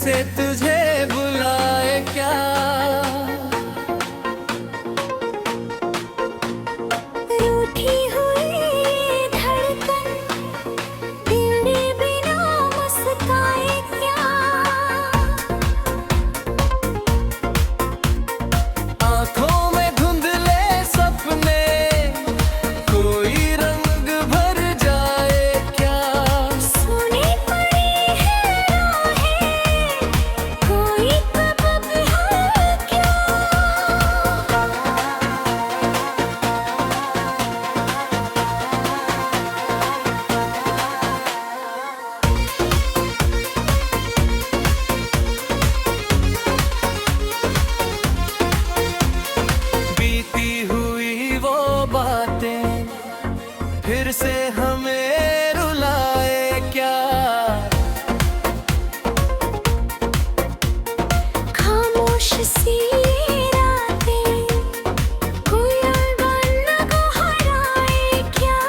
से तुझे बुलाए क्या। रूठी हुई धड़कन तेरे बिना मुस्काए क्या। आंखों में धुंधले सपने कोई रंग भर जाए क्या। सुनी पड़ी है राहें कोई सबब है क्या। बीती हुई वो बातें फिर से हमें रुलाए क्या। खामोश सी रातें कोई अलवन को हराए क्या।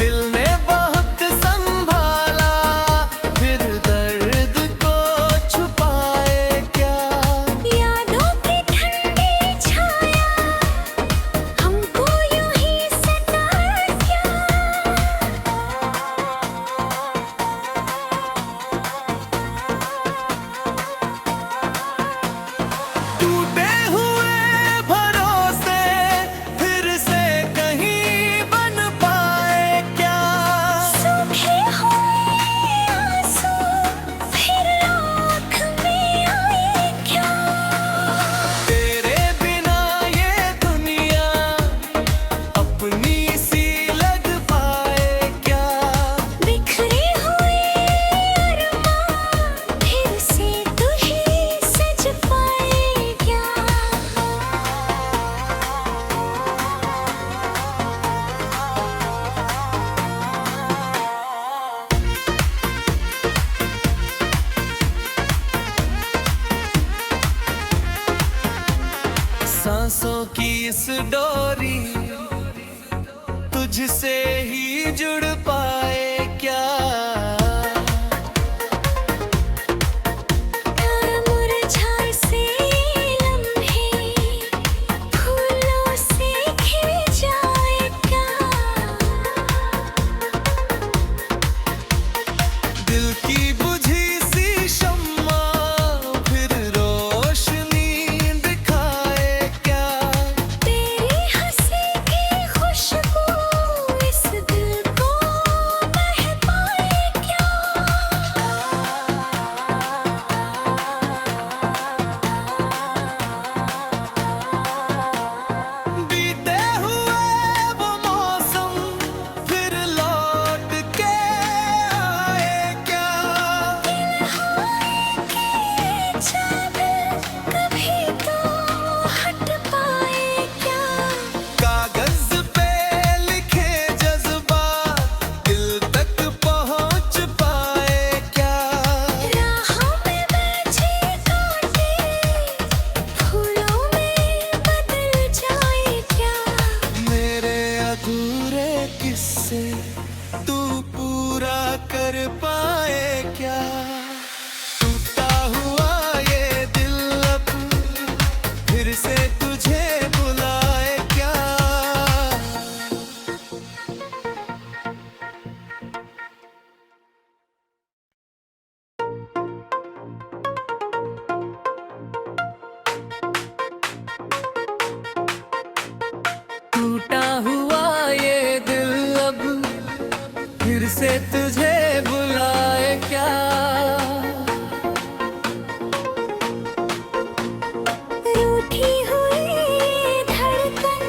दिल ने बहुत संभाला फिर दर्द को छुपाए क्या। यादों की ठंडी छाया हमको यूं ही सताए क्या। टूटे हुए भरोसे फिर से कहीं बन पाए क्या। सूखे हुए आंसू फिर आँख में आए क्या। तेरे बिना ये दुनिया अपनी सी लग पाए क्या। बिखरे हुए अरमां फिर से तुझे सज पाए क्या। सांसों की इस डोरी तुझसे ही जुड़ पाए क्या। मुरझाए से लम्हे फूलों से खिल जाए क्या। दिल की बुझी सी शम्मा फिर रोशनी दिखाए क्या। तेरी हंसी की खुशबू इस दिल को महकाए क्या। बीते हुए वो मौसम फिर लौट के आए क्या। चादर कभी तो हट पाए क्या। कागज पे लिखे जज्बात दिल तक पहुंच पाए क्या। राहों में बैठे कांटे फूलों में बदल जाए क्या। मेरे अधूरे किस्से तू पूरा कर पाए क्या। टूटा हुआ ये दिल अब फिर से तुझे बुलाए क्या। टूटा हुआ ये दिल अब फिर से तुझे बुलाए क्या। रूठी हुई धड़कन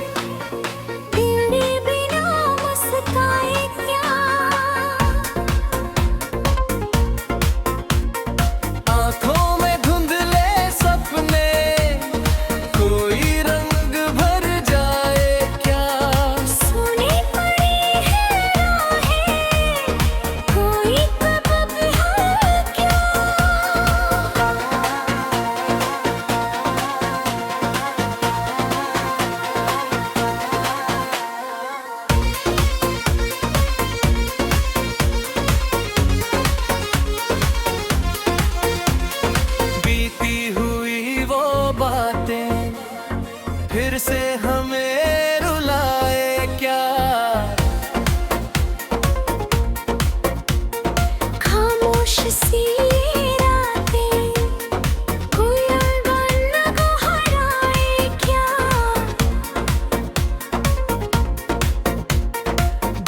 तेरे बिना मुस्काए क्या। आंखों में धुंधले सपने कोई रंग भर जाए क्या। सी रातें कोई अनबन को हराए क्या।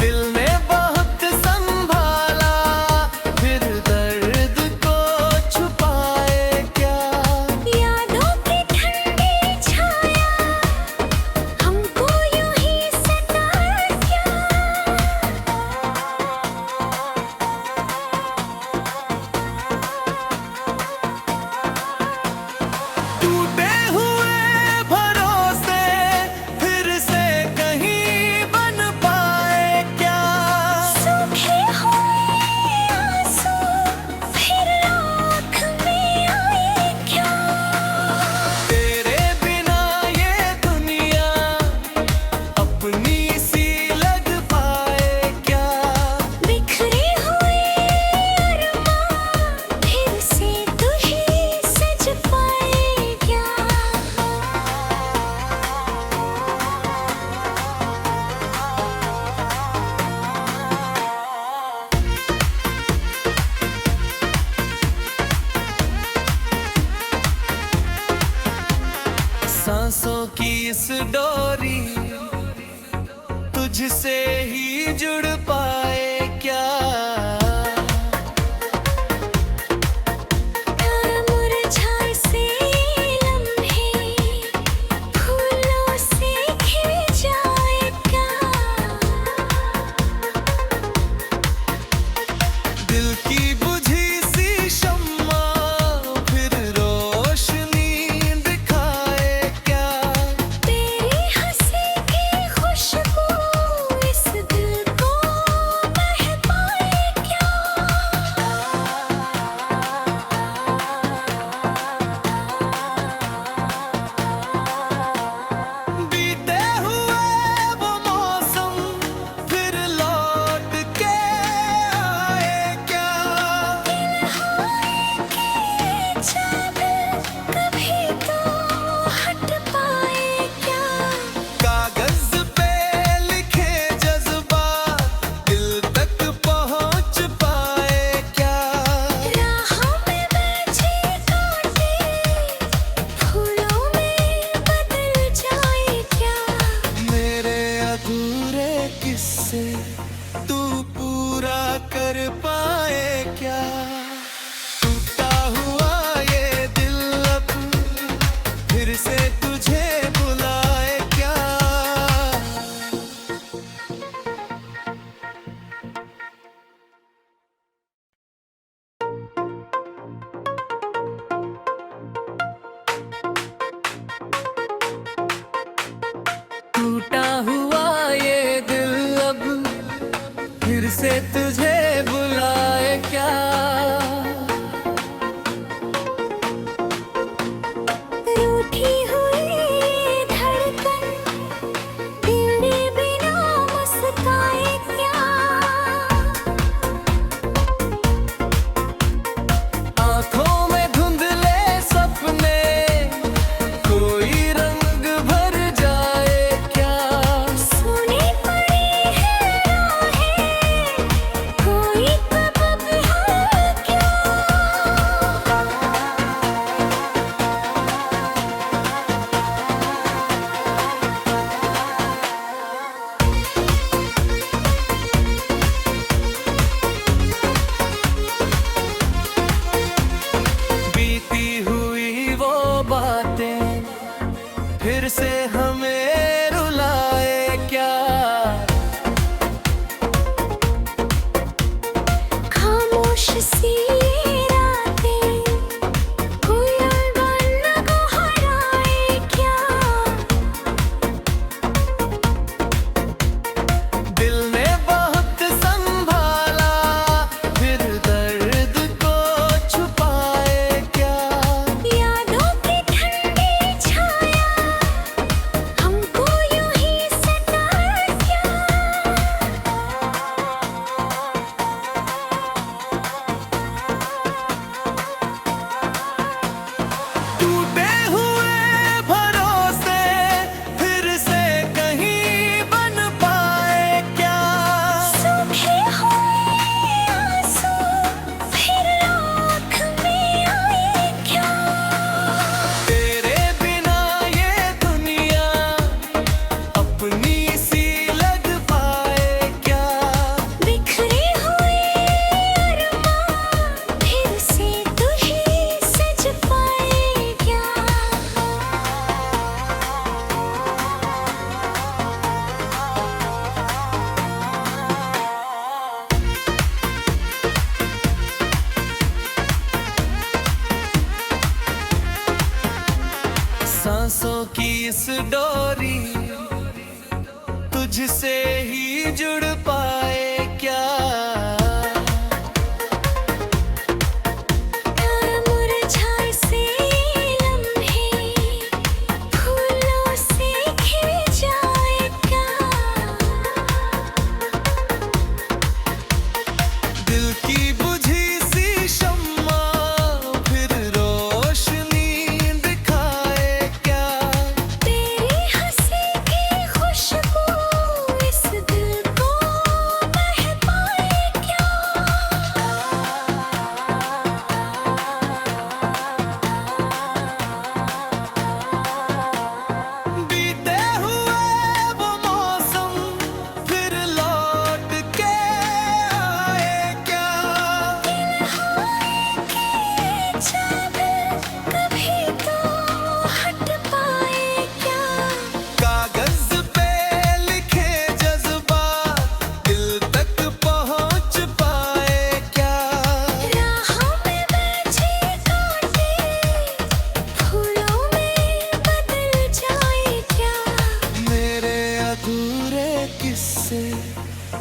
दिल ने बहुत संभाला फिर दर्द को छुपाए क्या। यादों की ठंडी छाया हमको यूं ही सताए क्या। टूटे हुए भरोसे फिर से कहीं बन पाए क्या। सूखे हुए आंसू फिर आँख में आए क्या। तेरे बिना ये दुनिया अपनी सी लग पाए क्या। बिखरे हुए अरमां फिर से तुझे सज पाए क्या। सांसों की इस डोरी तुझसे ही जुड़ पाए क्या। मुरझाए से लम्हे फूलों से खिल जाए क्या। दिल की बुझी सी शम्मा फिर रोशनी दिखाए क्या। तेरी हंसी की खुशबू इस दिल को महकाए क्या। बीते हुए वो मौसम फिर लौट के आए क्या। चादर कभी तो हट पाए क्या। कागज पे लिखे जज्बात दिल तक पहुंच पाए क्या। राहों में बैठे कांटे फूलों में बदल जाए क्या। मेरे अधूरे किस्से तू पूरा कर पाए क्या। टूटा हुआ ये दिल अब फिर से तुझे बुलाए क्या। टूटा हुआ ये दिल अब फिर से तुझे बुलाए क्या। रूठी हुई धड़कन तेरे बिना मुस्काए क्या। आँखों में धुंधले सपने कोई रंग भर जाए क्या। सुनी पड़ी है राहें कोई सबब है क्या। बीती हुई वो बातें फिर से हमें रुलाए क्या। खामोश सी रातें कोई अनबन को हराए क्या। दिल ने बहुत संभाला फिर दर्द को छुपाए क्या। यादों की ठंडी छाया सांसों की इस डोरी तुझसे ही जुड़ पाए क्या। मुरझाए से लम्हे फूलों से खिल जाए क्या। दिल की बुझी सी शम्मा फिर रोशनी दिखाए क्या। तेरी हंसी की खुशबू इस दिल को महकाए क्या। बीते हुए वो मौसम फिर लौट के आए क्या। कभी तो हट पाए क्या। कागज पे लिखे जज्बात दिल तक पहुंच पाए क्या। राहों में बैठे कांटे फूलों में बदल जाए क्या। मेरे अधूरे किस्से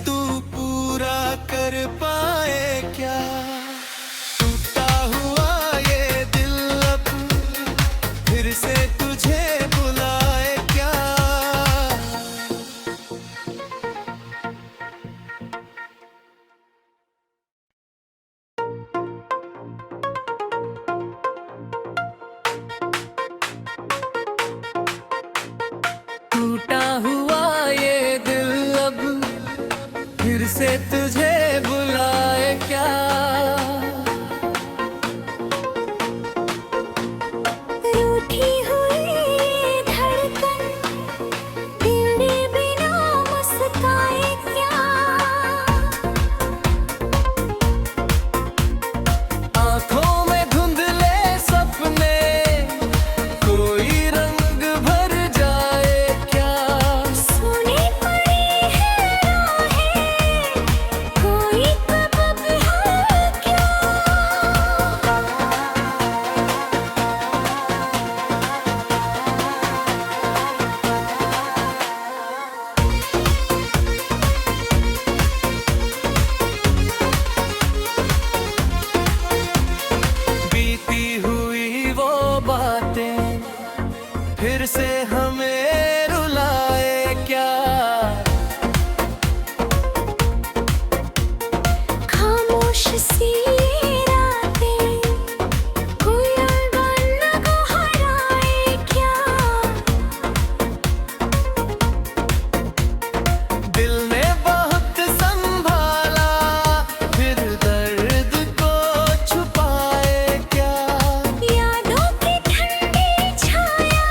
तू पूरा कर पाए क्या। टूटा हुआ ये दिल अब फिर से तुझे बुलाए क्या। टूटा हुआ ये दिल अब फिर से तुझे बुलाए क्या। रूठी हुई धड़कन तेरे बिना मुस्काए क्या। आँखों में धुंधले सपने कोई रंग भर जाए क्या। सुनी पड़ी है राहें कोई सबब है क्या। बीती हुई वो बातें फिर से हमें रुलाए क्या। खामोश सी रातें कोई अलग हराए क्या। दिल ने बहुत संभाला फिर दर्द को छुपाए क्या। यादों की ठंडी छाया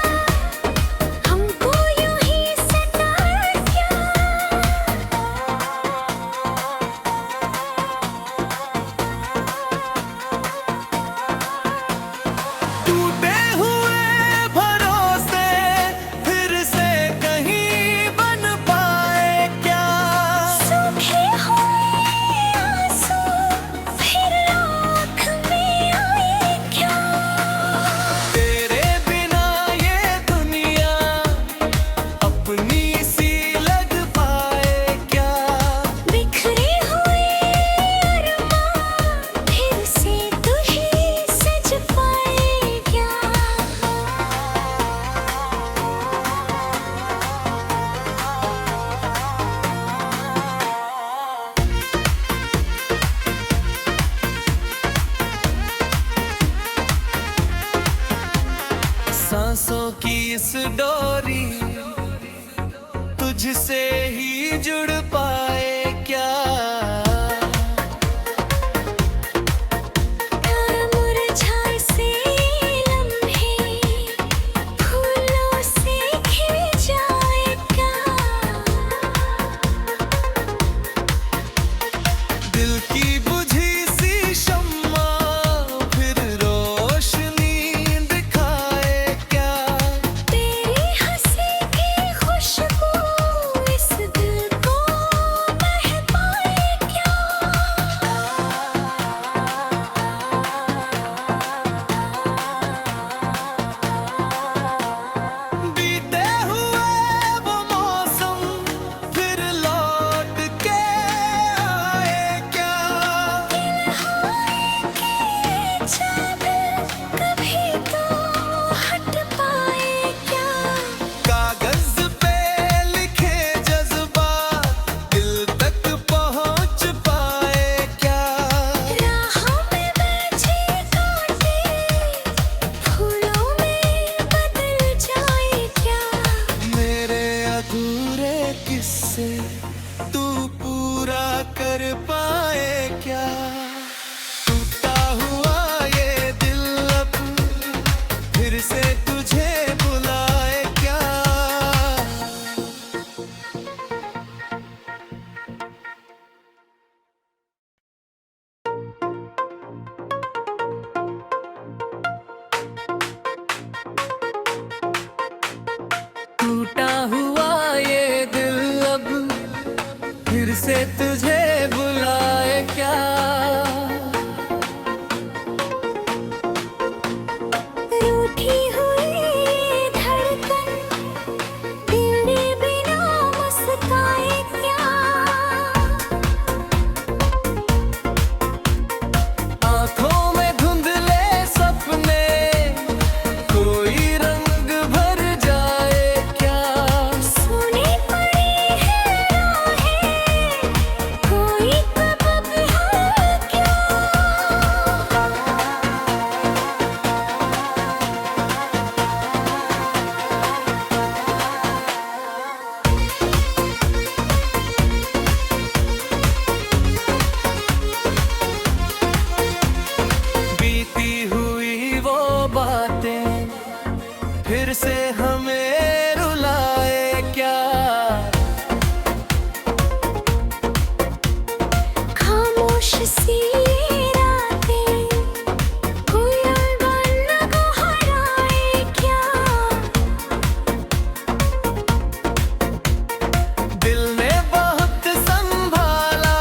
हमको यूं ही सताए क्या। टूटे हुए भरोसे फिर से कहीं बन पाए क्या। सूखे हुए आंसू फिर आँख में आए क्या। तेरे बिना ये दुनिया अपनी सी लग पाए क्या। बिखरे हुए अरमां फिर से तुझे सज पाए क्या। सांसों की इस डोरी तुझसे ही जुड़ पाए क्या। मुरझाए से लम्हे फूलों से खिल जाए क्या। दिल की बुझी सी शम्मा फिर रोशनी दिखाए क्या। तेरी हंसी की खुशबू इस दिल को सोचा फिर कभी तो हट पाए क्या। कागज पे लिखे जज्बात दिल तक पहुंच पाए क्या। राहों में बैठे कांटे फूलों में बदल जाए क्या। मेरे अधूरे किस्से तू पूरा कर पाए क्या। टूटा हुआ ये दिल अब फिर से तुझे बुलाए क्या। टूटा हुआ ये दिल अब फिर से तुझे बुलाए क्या। रूठी हुई धड़कन तेरे बिना मुस्काए क्या। आँखों में धुंधले सपने कोई रंग भर जाए क्या। सुनी पड़ी है राहें कोई सबब है क्या। बीती हुई वो बातें फिर से हमें रुलाए क्या। खामोश सी रातें कोई अलवन को हराए क्या। दिल ने बहुत संभाला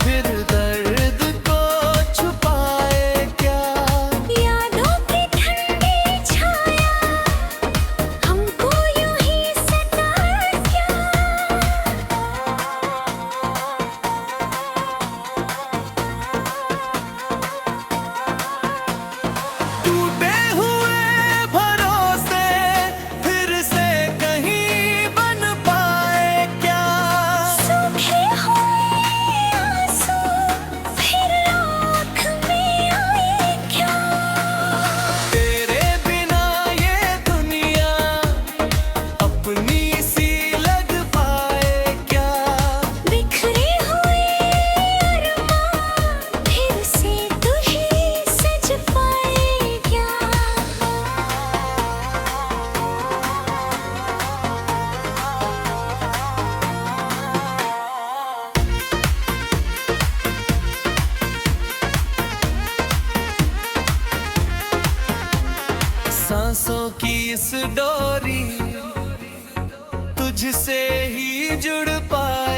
फिर दर्द को छुपाए क्या। यादों की ठंडी छाया हमको यूं ही सताए क्या। टूटे हुए भरोसे फिर से कहीं बन पाए क्या। सूखे हुए आंसू फिर आँख में आए क्या। तेरे बिना ये दुनिया अपनी सी लग पाए क्या। बिखरे हुए अरमां फिर से तुझे सज पाए क्या। सांसों की इस डोरी तुझसे ही जुड़ पाए